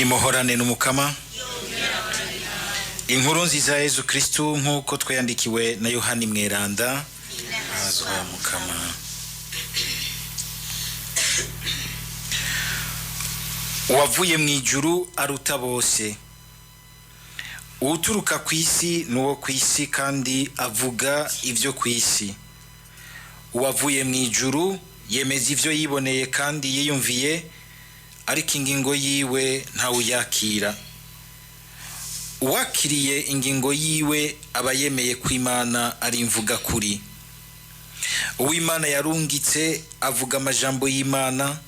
nimuhorane n'umukama. Inkuru nziza ya Yesu Kristo nkuko twayandikiwe na Yohani Mweranda. Azwa mukama. Uwavuye mu ijuru aruta bose. Uturuka ku isi nuwo ku isi kandi avuga ivyo ku isi. Uwavuye mu ijuru yemeza ivyo yiboneye kandi yiyumviye, ariko ingingo yiwe ntawuyakira. Uwakiriye ingingo yiwe aba yemeye ko Imana ari imvuga kuri. Uw'Imana yarungitse avuga amajambo y'Imana,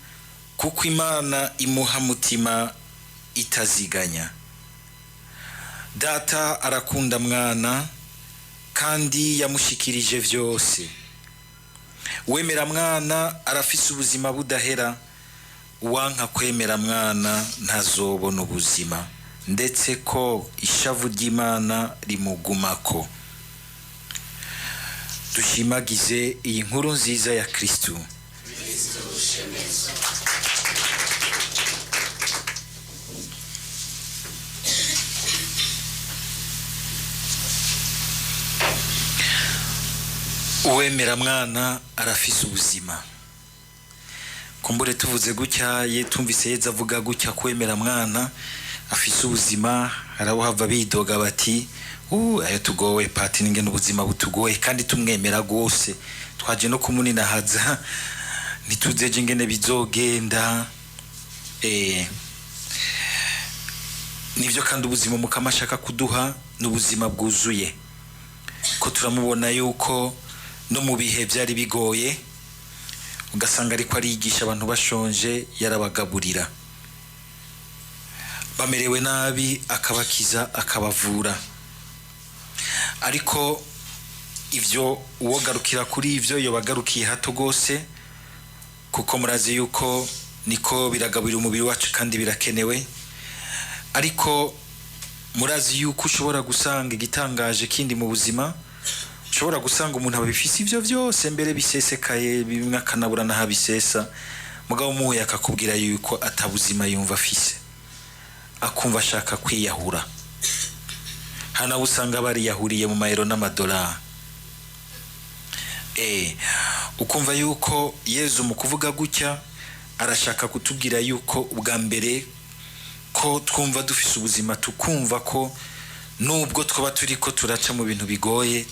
kuko Imana imuha mutima itaziganya. Data arakunda mwana kandi yamushikirije vyose. Uwemera mwana arafise ubuzima budahera, uwanka kwemera mwana ntazobona ubuzima, ndetse ko ishavu ry'Imana rimugumako. Dushimagize iyi nkuru nziza ya Kristo. Uwemera mwana arafise ubuzima. Kumbure tuvuze gutya tumvise Yezu avuga gutya kwemera mwana afise ubuzima, harabuhava bidoga bati ayo tugowe pati ninge n'ubuzima butugoye kandi tumwemera gose, twaje no kumuninahaza ntituzeje ingene bizogenda. Nivyo kandi ubuzima mukama ashaka kuduha n'ubuzima bwuzuye, ko turamubona yuko no mu bihe byari bigoye ugasanga ariko arigisha abantu bashonje, yarabagaburira, bamerewe nabi akabakiza akabavura. Ariko ivyo uwogarukira kuri ivyo yobagarukiye hato gose, kuko murazi yuko niko biragaburira umubiri wacu kandi birakenewe. Ariko murazi yuko ushobora gusanga igitangaje kindi mu buzima, ushobora gusanga umuntu abifise ivyo vyose mbere bisesekaye, bimwe akanabura naho abisesa, mugabo muhuye akakubwira yuko atabuzima yumva afise, akumva ashaka kwiyahura. Hana usanga bari yahuriye mu mayero n'amadolari. Ukumva yuko Yezu mu kuvuga gutya arashaka kutubwira yuko ubwa mbere ko twumva dufise ubuzima, tukumva ko nubwo twaba turiko turaca mu bintu bigoye,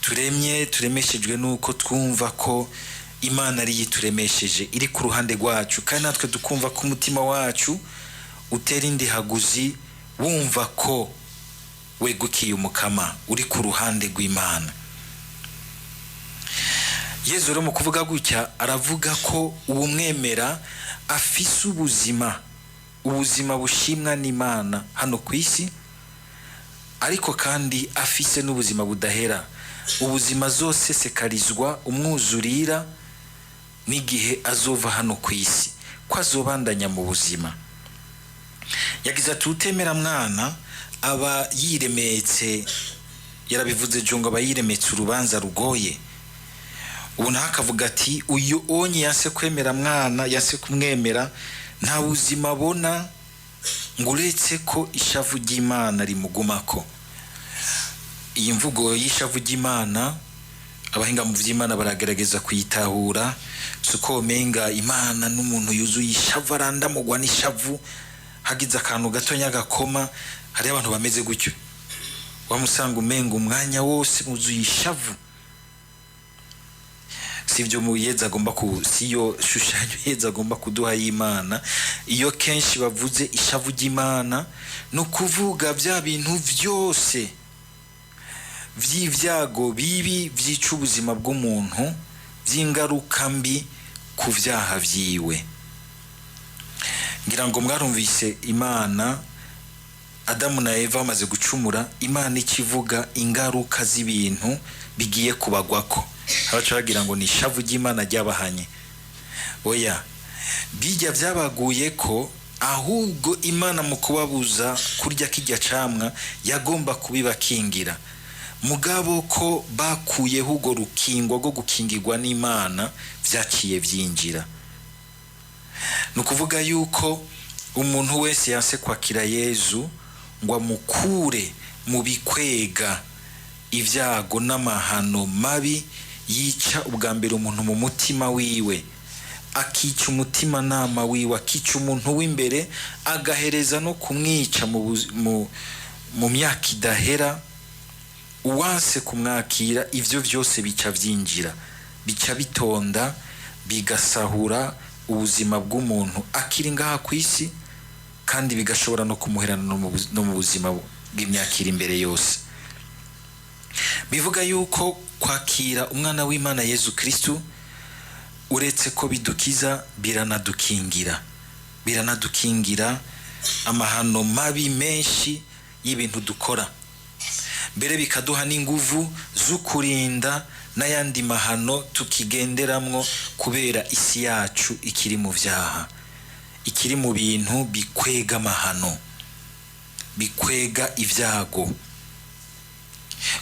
turemeshejwe nuko twumva ko Imana ari yituremesheje, iri ku ruhande rwacu, kandi natwe dukumva ko umutima wacu utera indi haguzi, wumva ko wegukiye umukama, uri ku ruhande rw'Imana. Yezu rero mu kuvuga gutya aravuga ko uwumwemera afise ubuzima bushimwa n'Imana hano ku isi, ariko kandi afise n'ubuzima budahera, ubuzima zosesekarizwa umwuzurira n'igihe azova hano ku isi, ko azobandanya mu buzima. Yagize ati utemera mwana aba yiremetse, yarabivuze jongo aba yiremetse urubanza rugoye. Ubu naho akavuga ati uyu onye yase kwemera mwana, yase kumwemera, nta buzima abona ngo uretse ko ishavu ry'Imana rimugumako. Iyi mvugo y'ishavu ry'Imana abahinga mu vy'Imana baragerageza kuyitahura, suko menga Imana n'umuntu yuzuye ishavu, arandamugwa n'ishavu, hagize akantu gatonya gakoma. Hari abantu bameze gutyo, wamusanga umenga umwanya wose muzuye ishavu. Sivyo mu Yezu agomba siyo shushanyo Yezu agomba kuduha y'Imana. Iyo kenshi bavuze ishavu ry'Imana no kuvuga bya bintu vyose vy'ivyago bibi vyica ubuzima bw'umuntu, vy'ingaruka mbi ku vyaha vyiwe. Ngira ngo mwarumvise Imana, Adamu na Eva bamaze gucumura, Imana ikivuga ingaruka z'ibintu bigiye kubagwako, abaca bagira ngo ni ishavu ry'Imana ryabahanye. Oya, bijya vyabaguye ko ahubwo Imana mu kubabuza kurya kijya camwa yagomba kubibakingira, mugabo ko bakuyeho ugo rukingo rwo gukingirwa n'Imana vyaciye vyinjira. nukuvuga yuko umuntu wese yanse kwakira Yezu ngo amukure mu bikwega ibyago n'amahano mabi, yica ubwa mbere umuntu mu mutima wiwe, akica umutima nama wiwe, akica umuntu w'imbere, agahereza no kumwica mu myaka idahera. Uwanse kumwakira ivyo vyose bica vyinjira, bica bitonda, bigasahura ubuzima bw'umuntu akiri ngaha kwisi, kandi bigashobora no kumuherana no mu buzima bw'imyaka iri imbere yose. Bivuga yuko kwakira umwana w'Imana Yezu Kristu uretse ko bidukiza, biranadukingira amahano mabi menshi y'ibintu dukora, mbere bikaduha n'inguvu z'ukurinda n'ayandi mahano tukigenderamwo, kubera isi yacu ikiri mu vyaha, ikiri mu bintu bikwega amahano, bikwega ivyago.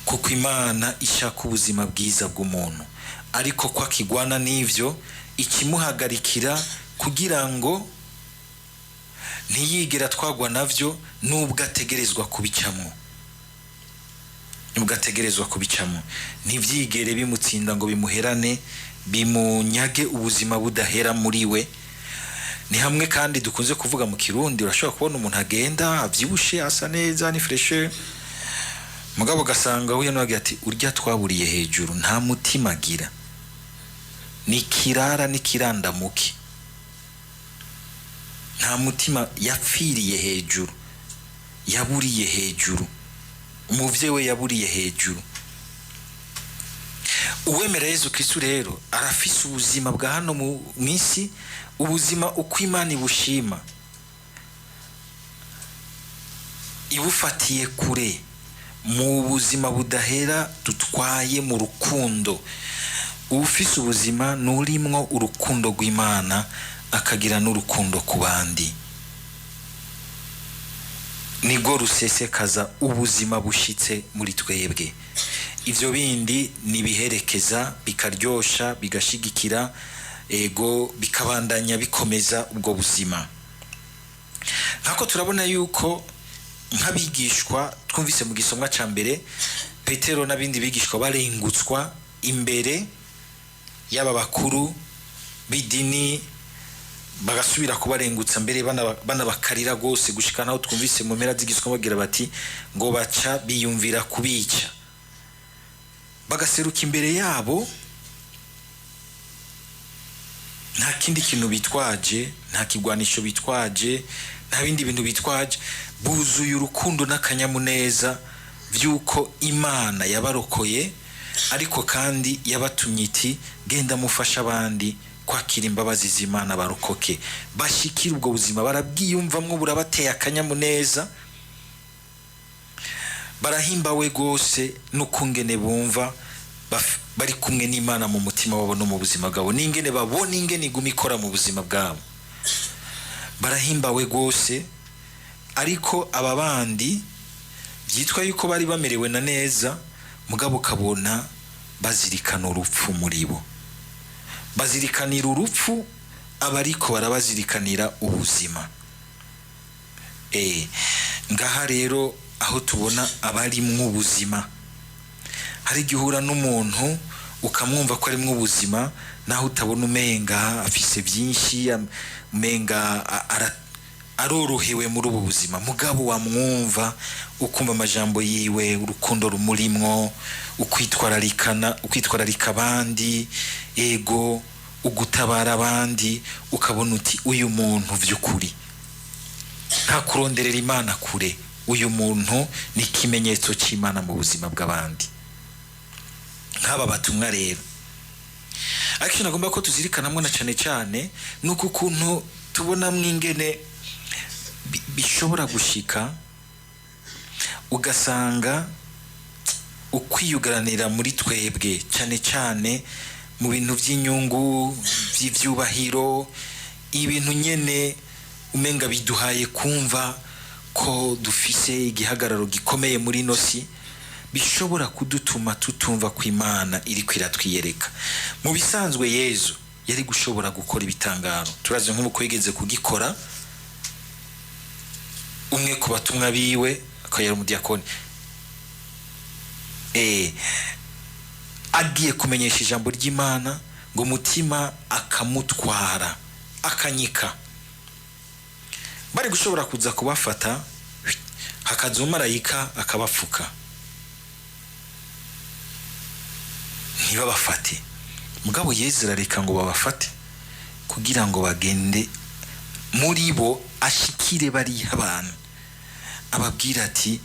Kuko Imana ishaka ubuzima bwiza bw'umuntu, ariko kwa kigwana n'ivyo ikimuhagarikira kugira ngo ntiyigera twagwa navyo, nubwo ategerezwa kubicamo, ntivyigere bimutsinda ngo bimuherane, bimunyage ubuzima budahera muri we. Ni hamwe kandi dukunze kuvuga mu Kirundi, urashobora kubona umuntu agenda avyibushe, asa neza, ni freshe, mugabo gasanga uye no ati urya twaburiye hejuru, nta mutima agira, ni kirara n'ikirandamuke, nta mutima, yapfiriye hejuru, yaburiye hejuru, umuvye we yaburiye hejuru. Uwemera Yezu Kristu rero arafise ubuzima bwa hano mu isi, ubuzima uko Imana ibushima, ibufatiye kure, mu buzima budahera dutwaye mu rukundo. Ufise ubuzima nurimwo urukundo rw'Imana, akagira n'urukundo ku bandi, nigo rusesekaza ubuzima bushitse muri twebwe. Ivyo bindi nibiherekeza, bikaryosha, bigashigikira, ego bikabandanya bikomeza ubwo buzima. Nkako turabona yuko nk'abigishwa twumvise mu gisomwa ca mbere, Petero n'abindi bigishwa barengutswa imbere y'aba bakuru b'idini, bagasubira kubarengutsa mbere banabakarira gose, gushika naho twumvise mu mpera z'igisomwa bagira bati ngo baca biyumvira kubica, bagaseruka imbere yabo, nta kindi kintu bitwaje, nta kigwanisho bitwaje, nta bindi bintu bitwaje, buzuye urukundo n'akanyamuneza vy'uko Imana yabarokoye, ariko kandi yabatumye iti genda mufasha abandi kwakira imbabazi z'Imana barokoke, bashikira ubwo buzima, barabwiyumvamwo, burabateye akanyamuneza, barahimbawe gose n'ukungene bumva bari kumwe n'Imana mu mutima wabo no mu buzima bwabo, n'ingene babona ingene iguma ikora mu buzima bwabo, barahimbawe gose. Ariko aba bandi byitwa yuko bari bamerewe na neza, mugabo kabona bazirikana urupfu muri bo, bazirikanira urupfu, abariko barabazirikanira ubuzima. Ngaha rero aho tubona abari mu buzima, hari gihura n'umuntu ukamwumva ko ari mu buzima, naho utabona umenga afise byinshi, umenga arorohewe muri ubu buzima, mugabo wamwumva ukumva amajambo yiwe, urukundo rumurimwo, ukwitwararika abandi, ego ugutabara abandi, ukabona uti uyu muntu vy'ukuri nta kuronderera Imana kure, uyu muntu ni ikimenyetso c'Imana mu buzima bw'abandi. Nk'aba batumwa rero, ariko nagomba ko tuzirikanamwo na cane nuko ukuntu tubona mwingene bishobora gushika, ugasanga ukwiyugaranira muri twebwe cane mu bintu vy'inyungu, vy'ivyubahiro, ibintu nyene umenga biduhaye kumva ko dufise igihagararo gikomeye muri nosi, bishobora kudutuma tutumva ko Imana iri kwiratwiyereka. Mu bisanzwe Yezu yari gushobora gukora ibitangaro. Turazi nk'uko yigeze kugikora umwe ku batumwa biwe akayera umudiyakoni agiye kumenyesha ijambo ry'Imana ngo umutima akamutwara akanyika. Bari gushobora kuza kubafata hakaza umumarayika akabapfuka ntibabafate, mugabo Yesu arareka ngo babafate kugira ngo bagende muri bo ashikire bari abantu ababwira ati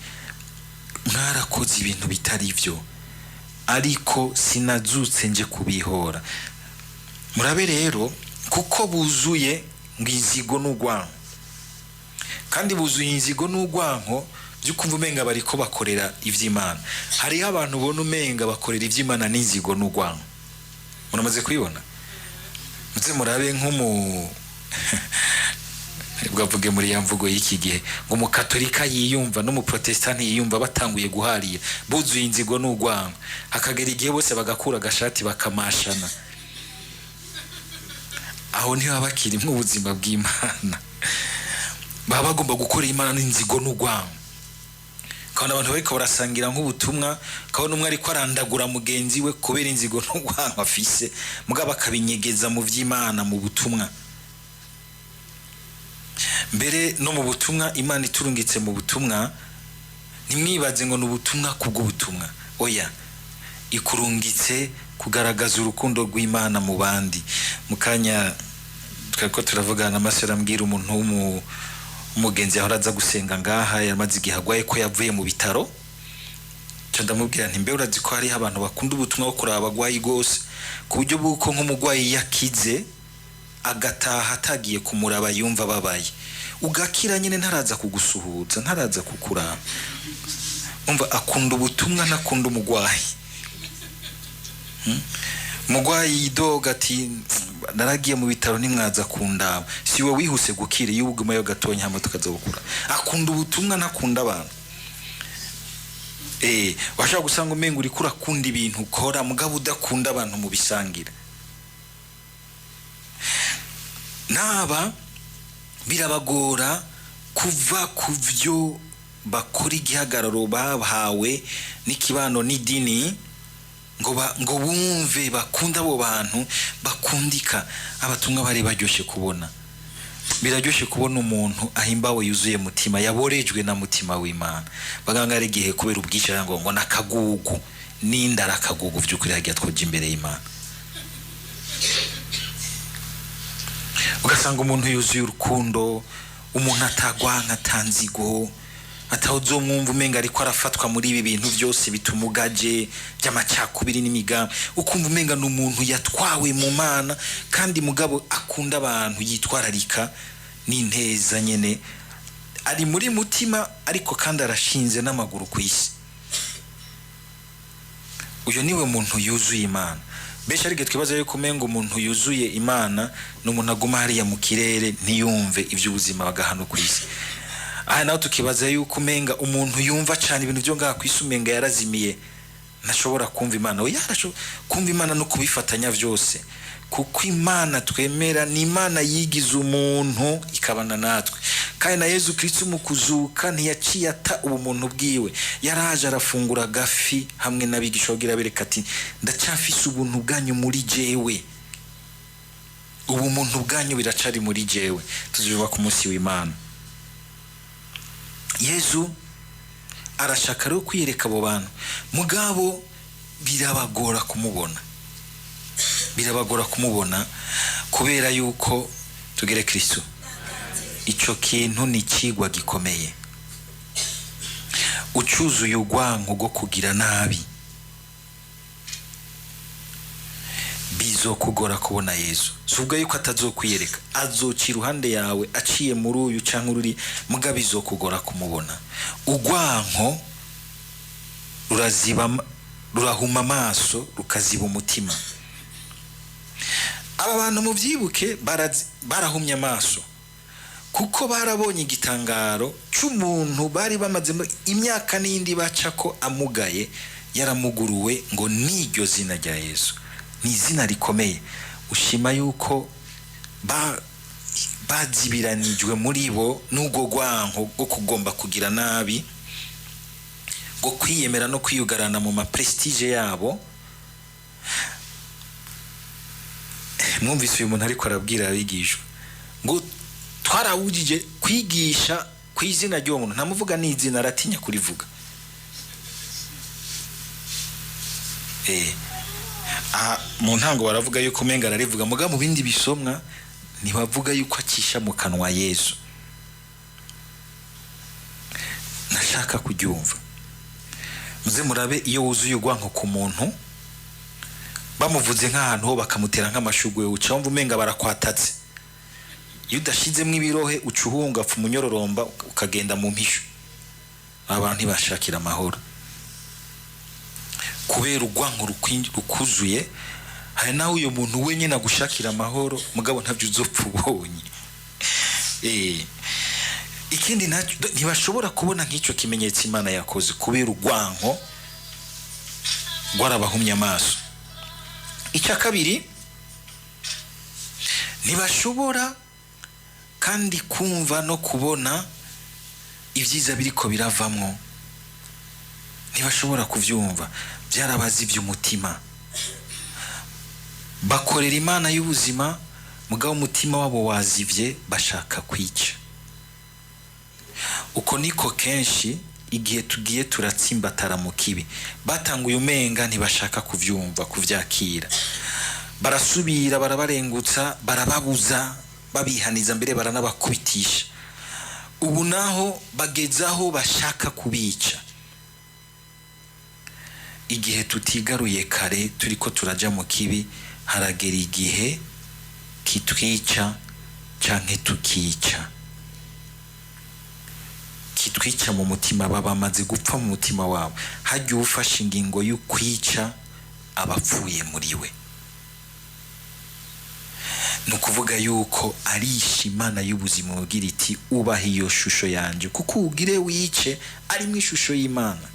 mwarakoze ibintu bitari byo ariko sinazutse nje kubihora. Murabe rero kuko buzuye ngizigo n'ugwanko, kandi buzuye inzigo n'ugwanko byukumva umenga bariko bakorera ivy'Imana. Hari abantu ubona umenga bakorera ivy'Imana n'inzigo n'ugwanko. Muramaze kubibona? Muze murabe nk'umu bwavuge muri yamvugo y'iki gihe ngo mu katolika yiyumva no mu protestant yiyumva batanguye guharira buzuye inzigo n'ugwanko, hakagera igihe bose bagakura agashati bakamashana. Aho niho abakiri mu buzima bw'Imana baba bagomba gukorera Imana n'inzigo n'ugwanko. Kandi abantu bariko barasangira nk'ubutumwa kabona umwe ariko arandagura mugenzi we kubera inzigo n'ugwanko afise, mugabo akabinyegeza mu vy'Imana mu butumwa. Mbere no mu butumwa Imana iturungitse mu butumwa nimwibaze ngo n'ubutumwa kubw'ubutumwa, oya ikurungitse kugaragaza urukundo rw'Imana mu bandi. Mukanya twako turavugana amasera mbwira umuntu umugenzi ahora aza gusenga ngaha yamaze igihagwaye ko yavuye mu bitaro, cyo ndamubwira nti mbe urazi ko hari abantu bakunda ubutumwa bwo kuraba abagwayi gose ku buryo buko nk'umugwayi yakize agataha atagiye kumuraba yumva babaye, ugakira nyine ntaraza kugusuhuza ntaraza kukuraba. Umva akunda ubutumwa nakunda umugwayi. Mugwayi idoga ati naragiye mu bitaro nimwaza kundaba, siwe wihuse gukira y'ubuguma yo gatonya hama tukaza gukura. Akunda ubutumwa nakunda abantu. Washaka gusanga umenga uri kurakunda ibintu ukora mugabo udakunda abantu mu bisangira. Naba birabagora kuva kuvyo bakora igihagararo bahawe n'ikibano n'idini ngo bumve bakunda abo bantu bakundika. Abatumwa bari baryoshe kubona, biraryoshe kubona umuntu ahimbawe yuzuye mutima yaborejwe na mutima w'Imana. Baganga ari gihe kubera ubwicara ngo nakagugu n'indara akagugu vy'ukuri hagiye twoje imbere y'Imana. Ugasanga umuntu yuzuye urukundo, umuntu atagwanka tanzigo, atawuzomwumva umenga ariko arafatwa muri ibi bintu byose bitumugaje by'amacakubiri n'imigambi. Ukumva umenga n'umuntu yatwawe mu Mana kandi mugabo akunda abantu yitwararika n'inteza nyene ari muri mutima ariko kandi arashinze n'amaguru kw'isi. Uyo niwe muntu yuzuye Imana. Besha arige twibaza yuko umenga umuntu yuzuye Imana n'umuntu aguma hariya mu kirere ntiyumve ivy'ubuzima bagahano kw'isi. Aha naho tukibaza yuko umenga umuntu yumva cyane ibintu byo ngaha kw'isi umenga yarazimiye ntashobora kumva Imana. Oya kumva Imana no kubifatanya vyose, kuko Imana twemera ni Imana yigize umuntu ikabana natwe. Kandi na Yesu Kristo mu kuzuka ntiyaciye ata ubumuntu bwiwe, yaraje arafungura gafi hamwe n'abigisha bagira bereka ati ndacyafise ubuntu bwanyu muri jewe, ubumuntu bwanyu biracari muri jewe. Tuzuba ku munsi w'Imana. Yesu arashaka rero kwiyereka abo bantu mugabo birabagora kumubona kubera yuko tugere Kristo. Ico kintu ni kigwa gikomeye, ucuzuye ugwanko go kugira nabi bizokugora kubona Yesu. Subwa yuko atazokwiyereka, azoci iruhande yawe aciye muri uyu canke ururi mugabo bizokugora kumubona. Ugwanko rurahuma amaso rukaziba umutima. Aba bantu mu vyibuke barahumye amaso kuko barabonye igitangaro cy'umuntu bari bamaze imyaka n'indi bacako amugaye, yaramuguruwe ngo niryo zina rya Yesu. Ni izina rikomeye. ushima yuko bazibiranijwe muri bo n'ubwo rwanko rwo kugomba kugira nabi, ngo kwiyemera no kwiyugarana mu maprestige yabo. Mwumvise uyu muntu ariko arabwira abigishwa ngo twarawujije kwigisha ku izina ry'uwo muntu, ntamuvuga n'izina, aratinya kurivuga. Mu ntango baravuga yuko umenga ararivuga, muga mu bindi bisomwa ntibavuga yuko acisha mu kanwa Yesu. Nashaka kubyumva, muze murabe iyo wuzuye urwanko ku muntu, bamuvuze nk'ahantu ho bakamutera nk'amashugwe, uca wumva umenga barakwatatse. Iyo udashizemo ibirohe ucuhunga pfa umunyororomba ukagenda mu mpisho. Abantu ntibashakira amahoro kubera urwanko rukuzuye. Hari nawe uyo muntu wenyine agushakira amahoro, mugabo ntabyo uzopfa ubonye. Ikindi ntibashobora kubona nk'icyo kimenyetso Imana yakoze kubera urwanko rwarabahumye amaso. Icya kabiri, ntibashobora kandi kumva no kubona ibyiza biriko biravamwo, ntibashobora kuvyumva, byarabazi iby'umutima. Bakorera Imana y'ubuzima, mugabo umutima wabo wazivye, bashaka kwica. Uko niko kenshi igihe tugiye turatsimbatara mu kibi, batanguye umenga ntibashaka kuvyumva, kuvyakira. Barasubira, barabarengutsa, barababuza, babihaniza, mbere baranabakubitisha. Ubu naho bagezaho bashaka kubica. Igihe tutigaruye kare turiko turaja mu kibi, haragera igihe kitwica canke tukica. Kitwica mu mutima, baba bamaze gupfa mu mutima wabo. Hajya ufashe ingingo y'ukwica abapfuye muri we. Nukuvuga yuko arisha Imana y'ubuzima, ugira iti ubaha iyo shusho yanje, kuko ugire wice ari mu ishusho y'Imana.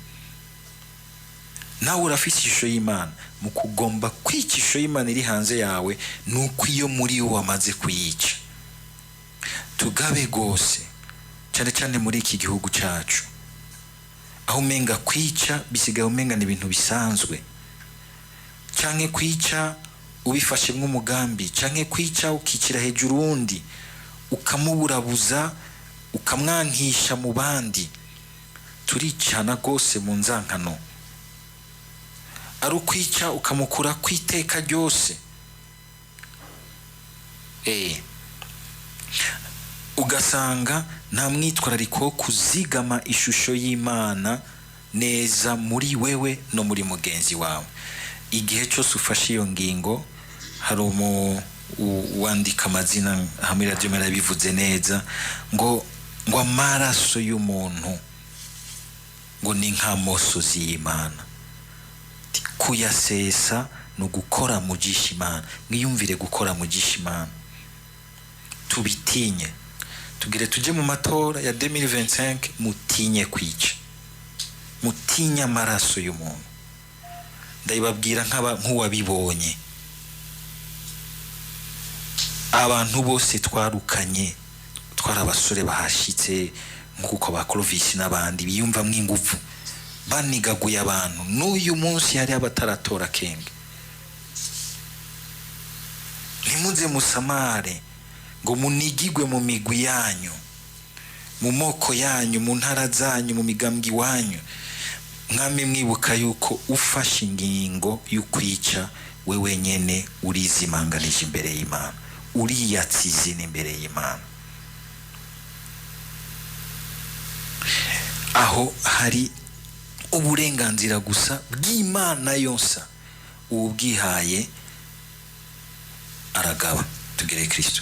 Nawe urafite ishusho y'Imana, mu kugomba kwica ishusho y'Imana iri hanze yawe, nuko iyo muri wo wamaze kuyica. Tugabe gose cyane cyane muri iki gihugu cyacu, aho umenga kwica bisigaye umenga ni ibintu bisanzwe, canke kwica ubifashemwe umugambi, canke kwica ukikira hejuru undi ukamuburabuza ukamwankisha mu bandi. Turicana gose mu nzankano, ari ukwica ukamukura kwiteka ryose. Ugasanga nta mwitwarariko wo kuzigama ishusho y'Imana neza muri wewe no muri mugenzi wawe. Igihe cyose ufashe iyo ngingo, hari uwandika amazina hamwe radio mera bivuze neza ngo amaraso y'umuntu ngo ni nk'amosozi y'Imana, kuyasesa no gukora mugisha Imana. Mwiyumvire gukora mugisha Imana, tubitinye. Tugire tuje mu matora ya 2025, mutinye kwica, mutinye amaraso y'umuntu. Ndabibabwira nk'uwabibonye. Abantu bose twarukanye, twarabasore bahashitse nk'uko ba Clovis n'abandi biyumva mw'ingufu, banigaguye abantu. N'uyu munsi hari abataratora kenge. Nimuze musamare ngo munigigwe mu migwi yanyu, mu moko yanyu, mu ntara zanyu, mu migambwe wanyu. Mwami mwibuka yuko ufashe ingingo y'ukwica, we wenyene urizimanganije imbere y'Imana, uriyatsize imbere y'Imana. Aho hari uburenganzira gusa bw'Imana yonsa, ubwihaye aragaba. Tugere Kristo.